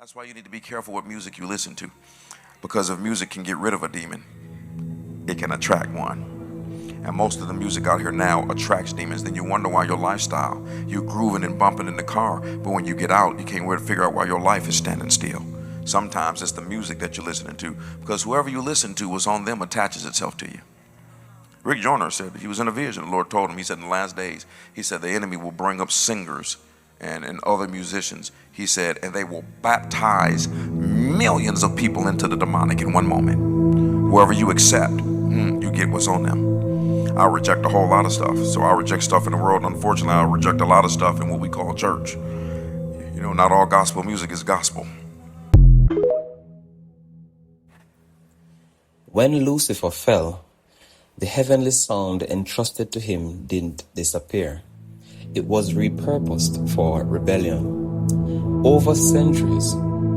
That's why you need to be careful what music you listen to, because if music can get rid of a demon, it can attract one. And most of the music out here now attracts demons. Then you wonder why your lifestyle, you grooving and bumping in the car, but when you get out, you can't wait to figure out why your life is standing still. Sometimes it's the music that you're listening to, because whoever you listen to, what's on them attaches itself to you. Rick Joyner said he was in a vision. The Lord told him, he said in the last days, he said the enemy will bring up singers and other musicians. He said, and they will baptize millions of people into the demonic in one moment. Whoever you accept, you get what's on them. I reject a whole lot of stuff. So I reject stuff in the world. Unfortunately, I reject a lot of stuff in what we call church. You know, not all gospel music is gospel. When Lucifer fell, the heavenly sound entrusted to him didn't disappear. It was repurposed for rebellion. Over centuries,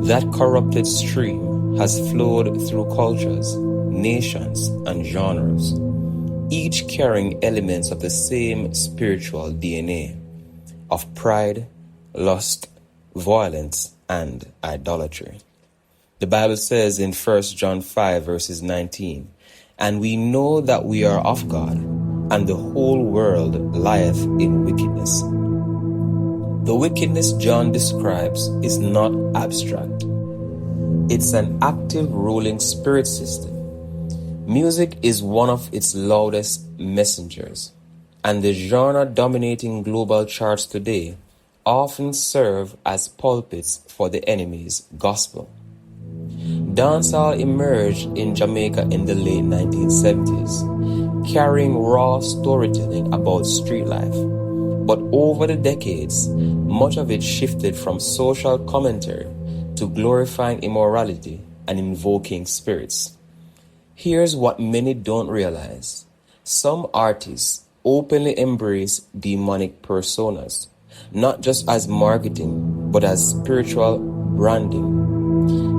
that corrupted stream has flowed through cultures, nations, and genres, each carrying elements of the same spiritual DNA of pride, lust, violence, and idolatry. The Bible says in 1 John 5 verses 19, "And we know that we are of God, and the whole world lieth in wickedness." The wickedness John describes is not abstract. It's an active ruling spirit system. Music is one of its loudest messengers, and the genre dominating global charts today often serve as pulpits for the enemy's gospel. Dancehall emerged in Jamaica in the late 1970s, carrying raw storytelling about street life. But over the decades, much of it shifted from social commentary to glorifying immorality and invoking spirits. Here's what many don't realize. Some artists openly embrace demonic personas, not just as marketing, but as spiritual branding.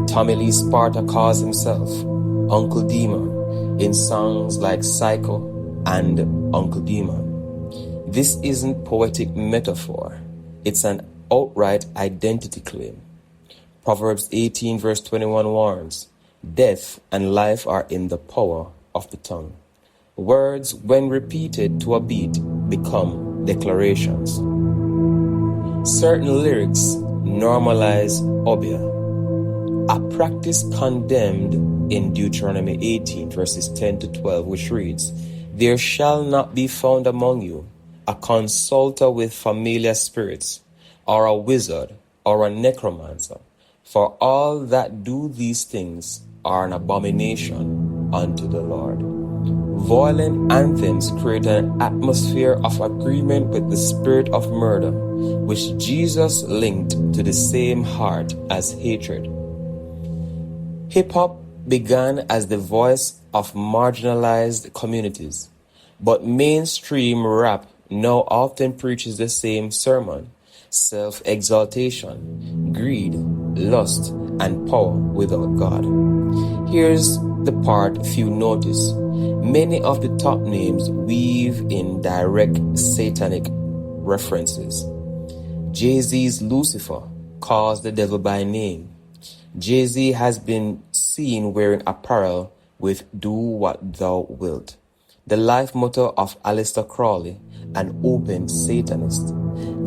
Tommy Lee Sparta calls himself Uncle Demon in songs like Psycho and Uncle Demon. This isn't poetic metaphor. It's an outright identity claim. Proverbs 18 verse 21 warns, "Death and life are in the power of the tongue." Words, when repeated to a beat, become declarations. Certain lyrics normalize obia, a practice condemned in Deuteronomy 18 verses 10 to 12, which reads, "There shall not be found among you a consulter with familiar spirits, or a wizard, or a necromancer, for all that do these things are an abomination unto the Lord." Violent anthems create an atmosphere of agreement with the spirit of murder, which Jesus linked to the same heart as hatred. Hip-hop began as the voice of marginalized communities, but mainstream rap now often preaches the same sermon: self-exaltation, greed, lust, and power without God. Here's the part few notice. Many of the top names weave in direct satanic references. Jay-Z's Lucifer calls the devil by name. Jay-Z has been seen wearing apparel with "Do what thou wilt," the life motto of Aleister Crowley, an open Satanist.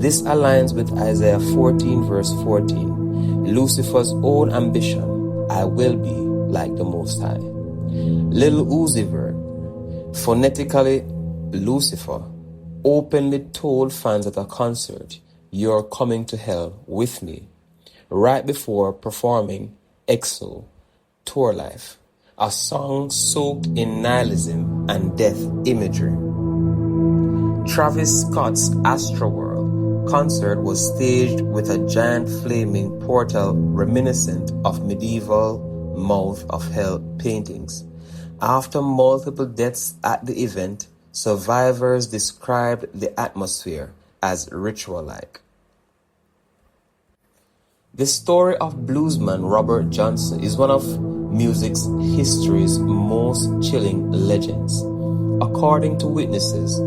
This aligns with Isaiah 14 verse 14, Lucifer's own ambition: "I will be like the Most High." Lil Uzi Vert, phonetically Lucifer, openly told fans at a concert, "You're coming to hell with me," right before performing EXO Tour Life, a song soaked in nihilism and death imagery. Travis Scott's Astroworld concert was staged with a giant flaming portal reminiscent of medieval Mouth of Hell paintings. After multiple deaths at the event, survivors described the atmosphere as ritual-like. The story of bluesman Robert Johnson is one of music's history's most chilling legends. According to witnesses,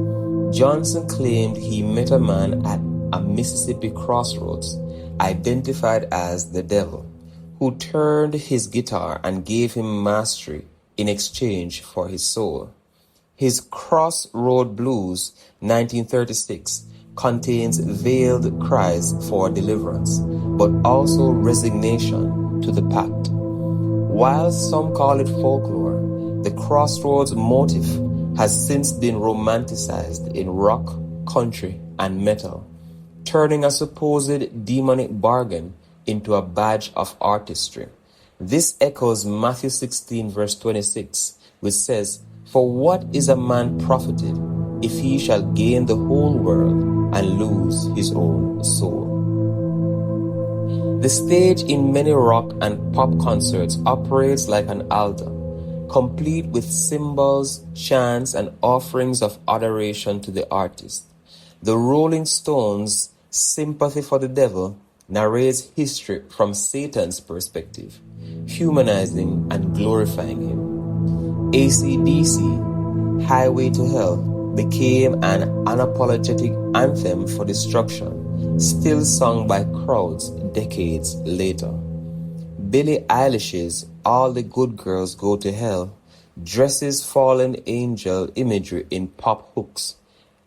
Johnson claimed he met a man at a Mississippi crossroads, identified as the devil, who turned his guitar and gave him mastery in exchange for his soul. His Crossroad Blues, 1936, contains veiled cries for deliverance, but also resignation to the pact. While some call it folklore, the Crossroads motif has since been romanticized in rock, country, and metal, turning a supposed demonic bargain into a badge of artistry. This echoes Matthew 16 verse 26, which says, "For what is a man profited if he shall gain the whole world and lose his own soul?" The stage in many rock and pop concerts operates like an altar, complete with cymbals, chants, and offerings of adoration to the artist. The Rolling Stones' Sympathy for the Devil narrates history from Satan's perspective, humanizing and glorifying him. AC/DC, Highway to Hell, became an unapologetic anthem for destruction, still sung by crowds decades later. Billie Eilish's All the Good Girls Go to Hell dresses fallen angel imagery in pop hooks,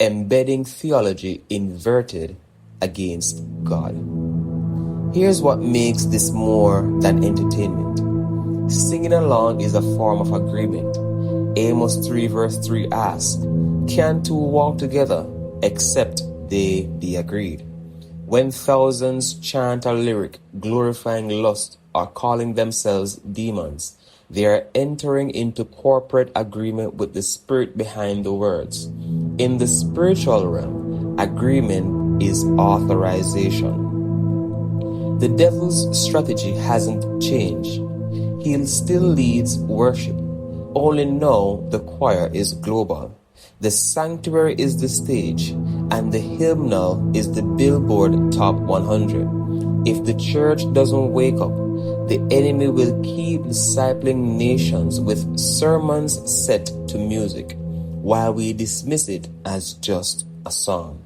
embedding theology inverted against God. Here's what makes this more than entertainment. Singing along is a form of agreement. Amos 3 verse 3 asks, "Can two walk together except they be agreed?" When thousands chant a lyric glorifying lust or calling themselves demons, they are entering into corporate agreement with the spirit behind the words. In the spiritual realm, agreement is authorization. The devil's strategy hasn't changed. He still leads worship. Only now the choir is global. The sanctuary is the stage, and the hymnal is the Billboard Top 100. If the church doesn't wake up, the enemy will keep discipling nations with sermons set to music, while we dismiss it as just a song.